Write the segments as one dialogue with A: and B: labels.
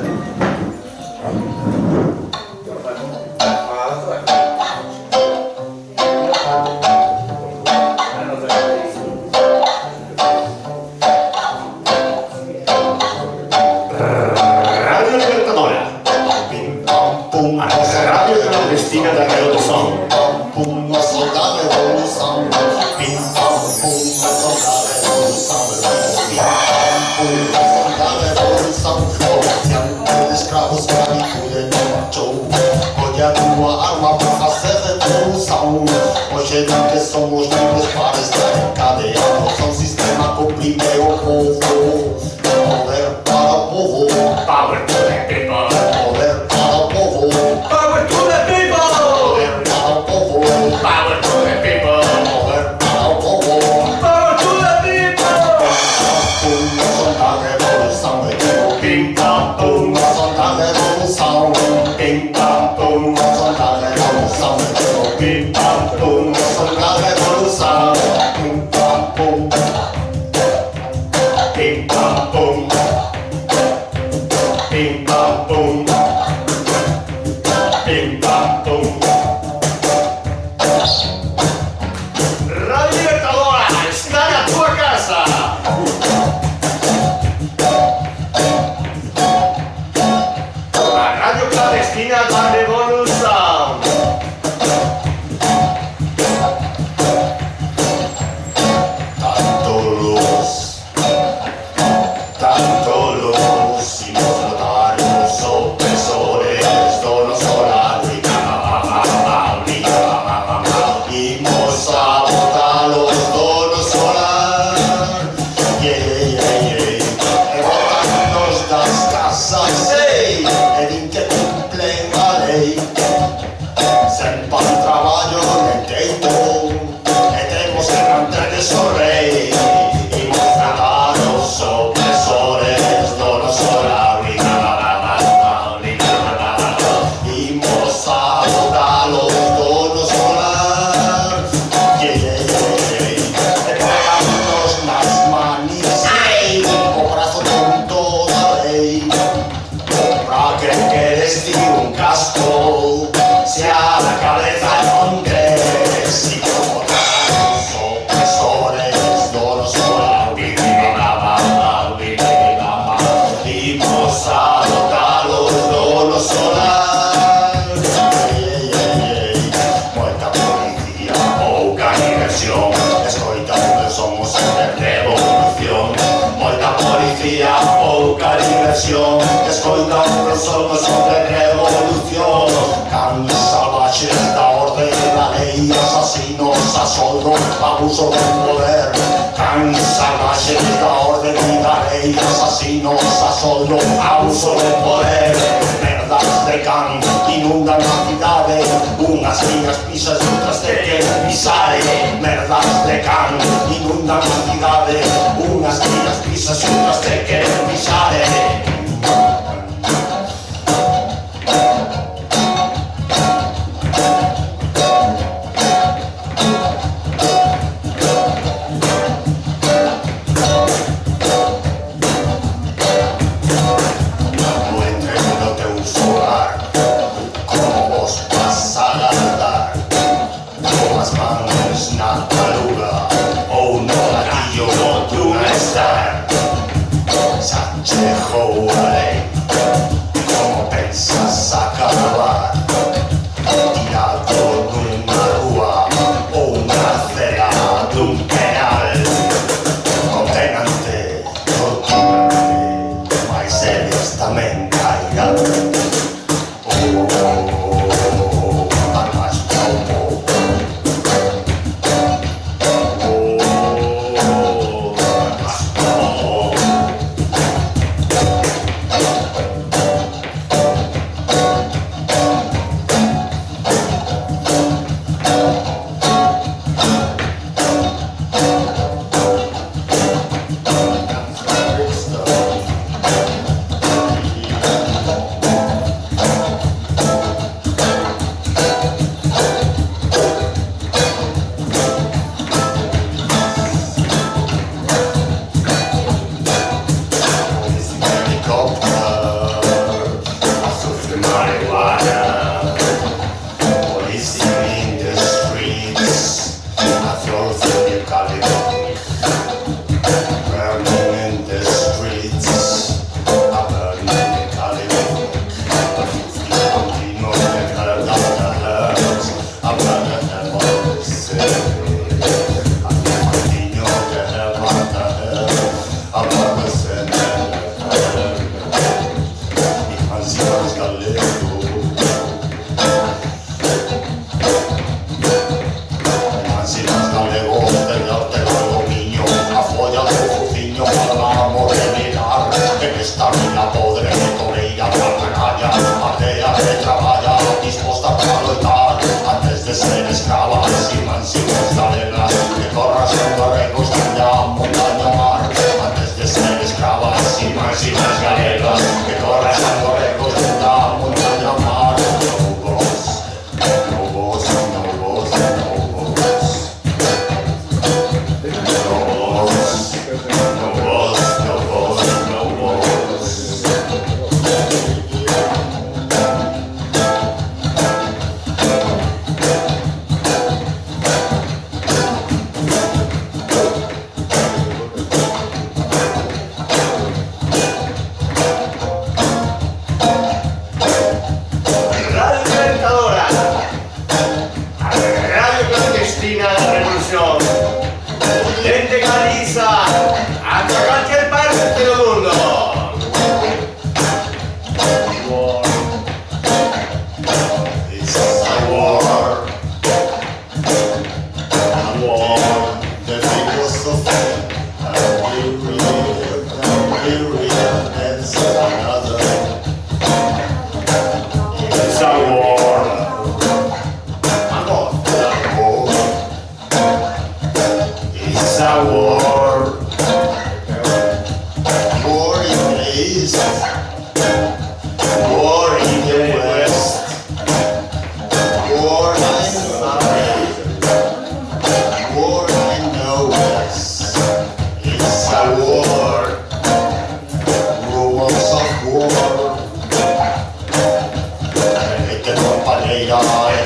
A: Radio Libertadora. Pim Pam Pum, a nossa rádio clandestina da revolução.
B: Pum, nós somos da revolução. Pim Pam Pum, nós somos da revolução. Pim Pam Pum, nós somos da revolução. Comerciante de escravos, escravidão marchou. Hoje a tua arma para fazer revolução. Hoje não que somos livres para estar encadeados. Um sistema que oprime o povo. Poder para o povo.
A: Power to the people.
B: Poder para o povo.
A: Power to the people.
B: Poder para o povo.
A: Power to the people.
B: Poder para o povo.
A: Power to the people.
B: Pum, nós somos da revolução.
A: Pim Pam Pum,
B: Nós somos da revolução.
A: Pim Pam Pum,
B: Nós somos da revolução.
A: Pim Pam Pum,
B: Nós somos da revolução. Pim pam pum.
A: Pim Pam Pum, Pim Pam Pum, Pim Pam Pum. Radio Libertadora está na tua casa. A rádio clandestina da revolução.
B: Tanto luz, y nos notaron opresores, donos solares, Imos a votar los donos solares, botarnos das casas, en que cumplen a ley, sen pan traballo nem teito, e temos que mantener o rei, Imos tratar os opresores, donos solares, Imos a votar los donos solares, e pegamos nas manis, o brazo con toda lei, pra que queres ti un casco, se a la cabeza non des, y como los opresores, donos solares, Imos a votar los donos solares, moita policía, pouca diversión, escoitando somos de revolución, moita policía, pouca diversión, escoitando somos de revolución, canos salvajes da orden da lei, asasinos a soldo, abuso del poder, canos salvajes da orden da lei, asasinos a soldo, abuso del poder, merdas de can, inundan a cidade, unhas liñas pisas e outras te queren pisar, merdas de can, inundan a cidade, unhas liñas pisas e outras te queren pisar, no entre no teu solar, como vos vas a agradar, con as mãos na taruga, ou no gatillo no tu estar, xa chegou forza para loitar antes de ser escravas y mansivas galegas que corran siendo regos de la montaña mar antes de ser escravas y mansivas galegas que corran siendo regos de la montaña mar. No vos, no vos, no vos, no vos, no vos, no vos, no vos.
A: Radio Libertadora, radio clandestina de la revolución, desde Galicia hasta cualquier parte del mundo.
B: War. It's a war. A war. The philosophy. And we live, and so another. It's a war. A war. It's a war. War in the east. War in the west. War in the war in the west. It's a war. Rumors of war. Vete compañera,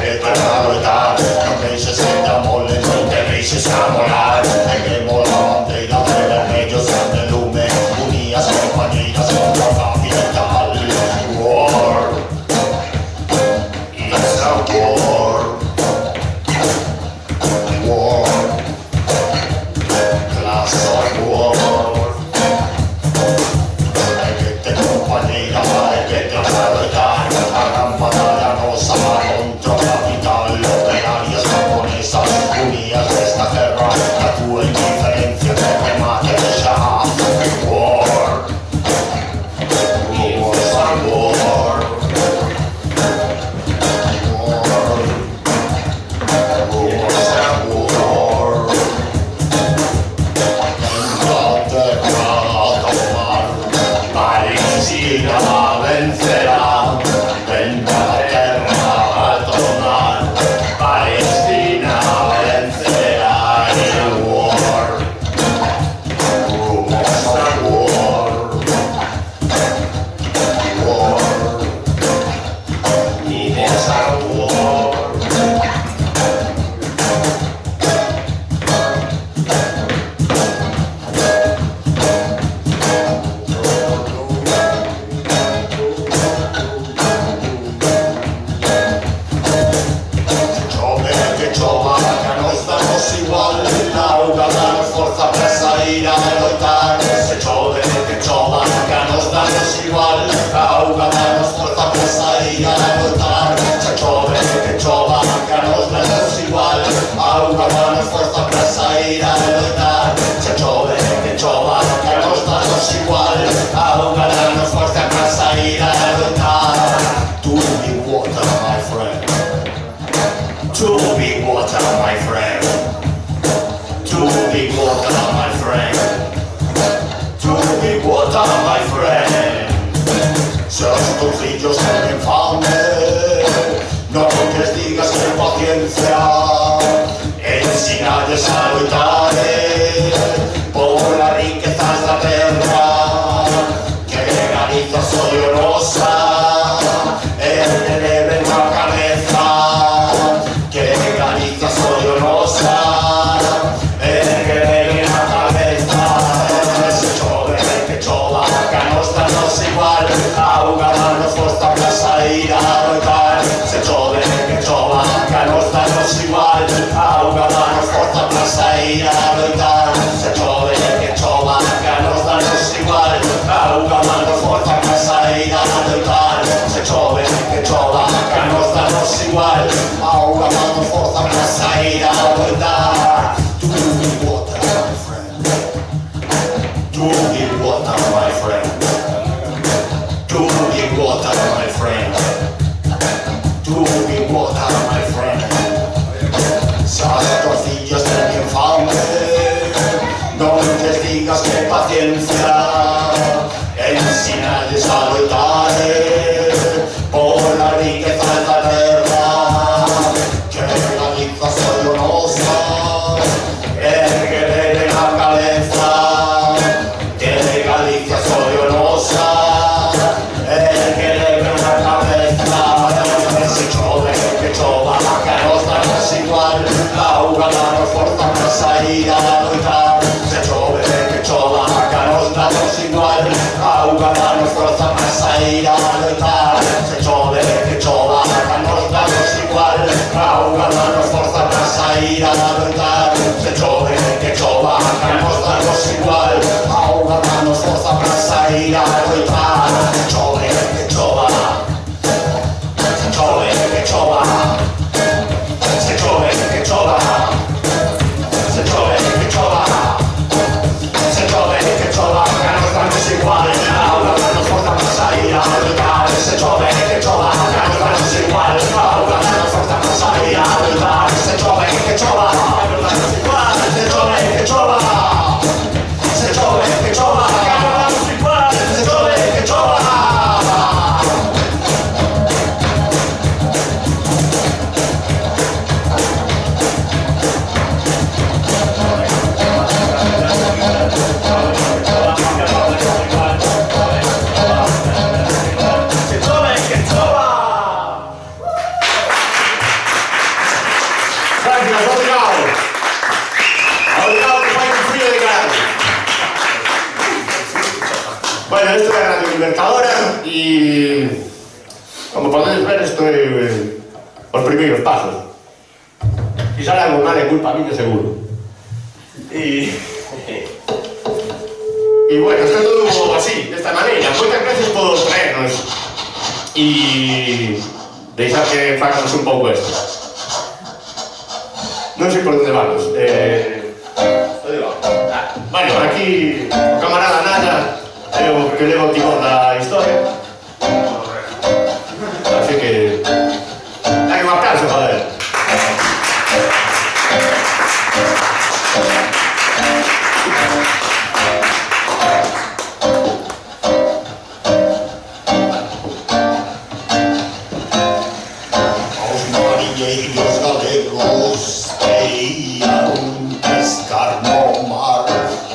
B: vete a loitar. Non deixes que te amolen, non te deixes amolar. Erguemos la bandeira de vermellos e de lume. Unías compañeras contra o capital. War. It's a war. War. Class of war. Vete compañera, vete a loitar. Hagan batalla rosa contra o capital. Operarias japonesas, unías desta guerra. A tua indiferencia te remate xa. War. Rumors of war. War. Rumors of war. Inglaterra a tomar. Palestina vencerá. Inglaterra a tomar. Palestina vencerá. In war. Rumors of war. War. It's a war. Chove que chova, que nos damos igual. Auga danos forza para sair a loitar. Se chove que chova, que nos damos igual. Auga danos forza para sair a loitar. Se chove que chova, que nos damos igual. Auga danos forza para sair a loitar. Se chove que chova, que nos damos igual. Auga danos forza para sair a loitar. To be water, my friend. To be water, my friend. To be water, my friend. To be water, my friend. Seus tus son infames. No les digas que paciencia. Ensinalles a loitar por las riquezas de la tierra. Que Galicia soy rosa. El leve en la cabeza. Que Galicia soy rosa. El que leve en la cabeza. Se chove que chova, que nos danos igual. Auga danos forza para sair a loitar. Se chove que chova, que nos danos igual. Auga danos forza para sair a loitar. Se chove que chova, que nos danos igual, auga danos forza para sair a loitar. Se chove que chova, que nos danos igual, auga danos forza para sair a loitar. Se chove que chova, que nos danos igual, auga danos forza para sair a loitar. Se chove que chova, que nos danos igual, auga danos forza para sair a loitar. Se chove que chova, se chove que chova, se chove que chova, se chove que chova, se chove que chova, que nos danos igual, auga danos forza para sair a loitar. Se chove que chova, que nos danos igual, auga danos forza para sair a loitar. Se chove que chova, que nos danos igual, se chove que chova, se chove que chova, que nos danos igual, se chove que chova.
A: Bueno, esto es Radio Libertadora y como podéis ver estoy los primeros pasos. Si sale algo mal es culpa mía seguro. Y bueno, está todo así, de esta manera. Muchas gracias por traernos y deixar que fagamos un pouco esto. Non sei por onde vamos. Bueno, aquí o camarada Naya é o que leva o timón da historia. Así que hai un aplauso para él.
B: Aos marinheiros galegos que ian pescar no mar,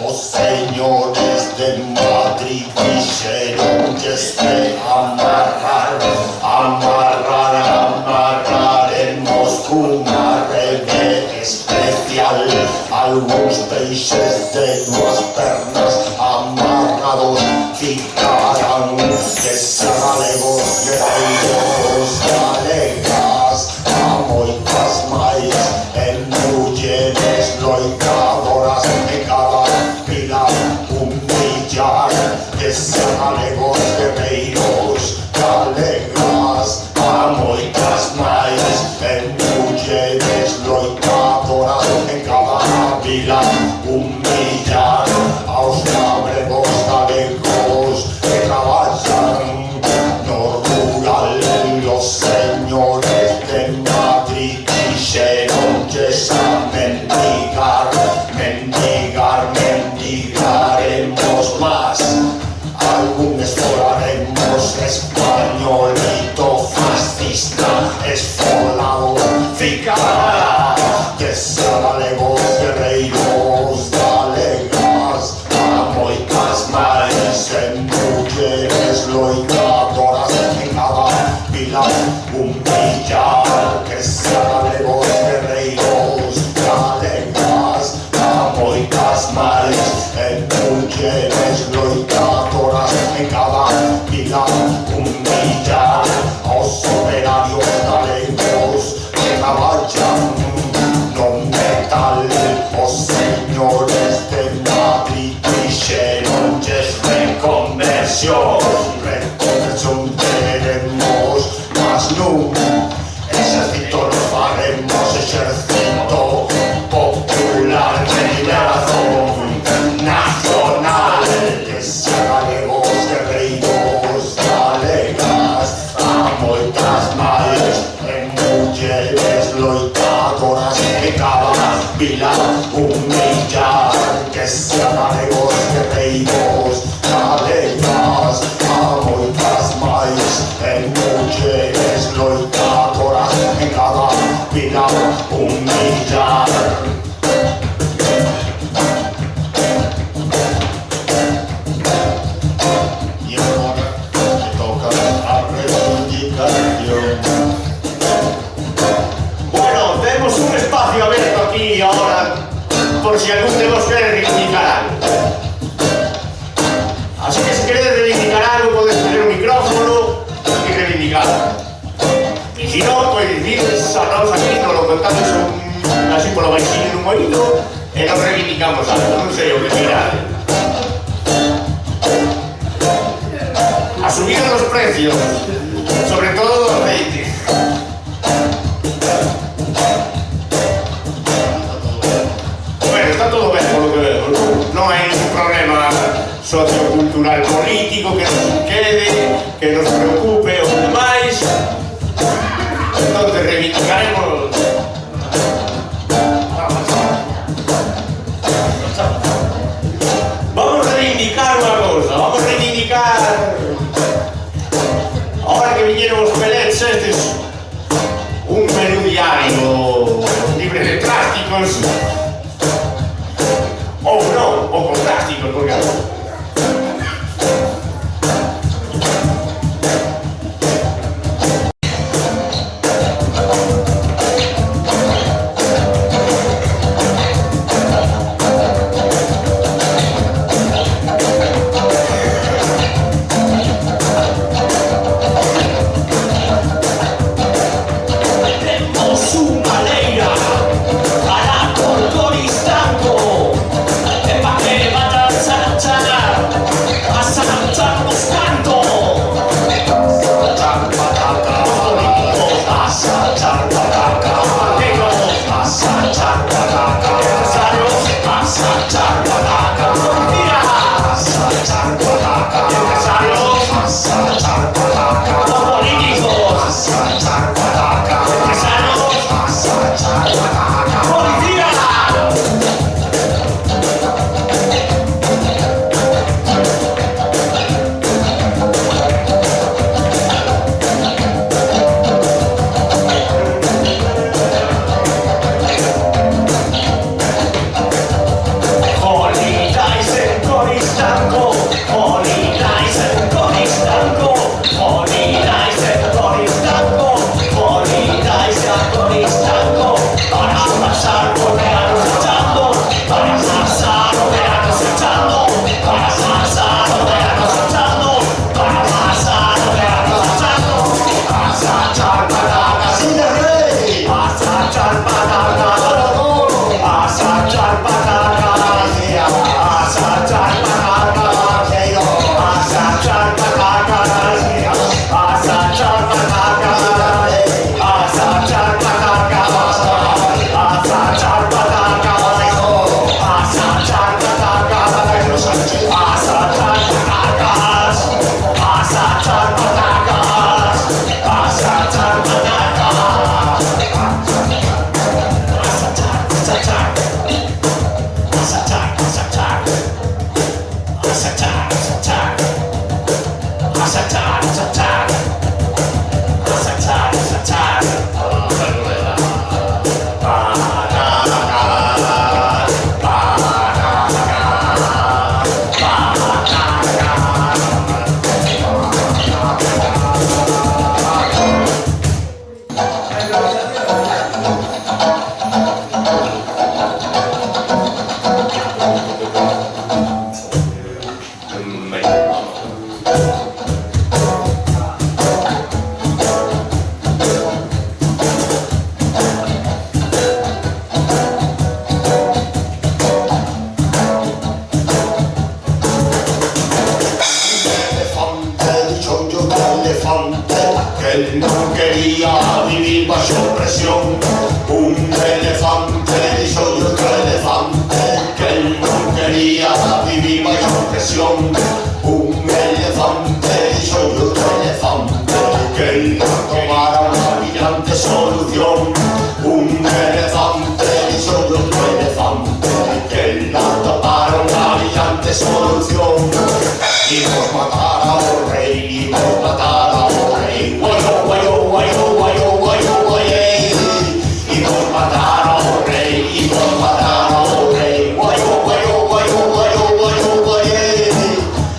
B: os señores de Madrid dixeronlles de amarrar, amarrar, amarraremos cunha rede especial, algúns peixes de duas pernas amarrados ficarán, que se galegos, guerreiros, galegas, a moitas máis, en mulleres loitadoras, en cada pila un millar, que se galegos, guerreiros, galegas, a moitas máis, en mulleres loitadoras, en cada pila un millar, aos labregos galegos que traballan no rural, los señores de Madrid dixeronlles a mendigar, mendigar, mendigaremos más, algún esforaremos, españolito fascista esfolado ficará, que se galegos, guerreiros, galegas, a moitas máis, en mulleres loitadoras, en cada pila un millar, que se galegos, guerreiros, galegas, a moitas máis, en mulleres loitadoras, en cada pila un millar, aos operarios galegos que traballan no metal, os señores de Madrid dixeronlles reconversión, reconversión queremos, mas non exército nos faremos, exército popular de liberación nacional, que se galegos, guerreiros, galegas, a moitas máis, en mulleres loitadoras, en cada pila un millar, que se galegos, guerreiros, galegas, a moitas máis, en mulleres loitadoras, en cada pila un millar. Y ahora me toca a reivindicación.
A: Bueno, Bueno, tenemos un espacio abierto aquí ahora por si algún de vos quiere reivindicar algo. Así que si queréis reivindicar algo, podéis tener un micrófono y reivindicar. Y si no, pues dices a nos aquí, nos lo contamos así por lo baixinho en un oído y nos reivindicamos algo, no sé, o que mirar. Ha subido los precios, sobre todo los aceites. Bueno, está todo bien por lo que veo, no hay ningún problema sociocultural político que nos quede, que nos preocupe o demais. Entonces reivindicaremos. Vamos a reivindicar una cosa, vamos a reivindicar. Ahora que vinieron los pellets estos, un menú diario libre de plásticos. O no, o con plásticos, porque
C: Coristanco, para que vaya a
B: Él no quería vivir bajo presión. Un elefante dijo otro elefante que él no quería vivir bajo presión. Un elefante dijo otro elefante que él no tomara una brillante solución. Un elefante dijo otro elefante que él no tomara una brillante solución. Imos matar ao rei, imos matar ao rei. Guayo, guayo, guayo, guayo, guayo, guayé. Imos matar ao rei, imos matar ao rei. Guayo, guayo, guayo, guayo, guayo, guayé.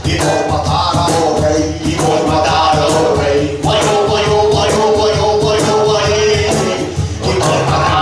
B: Imos matar ao rei, imos matar ao rei. Guayo, guayo, guayo, guayo, guayo, guayé. Imos matar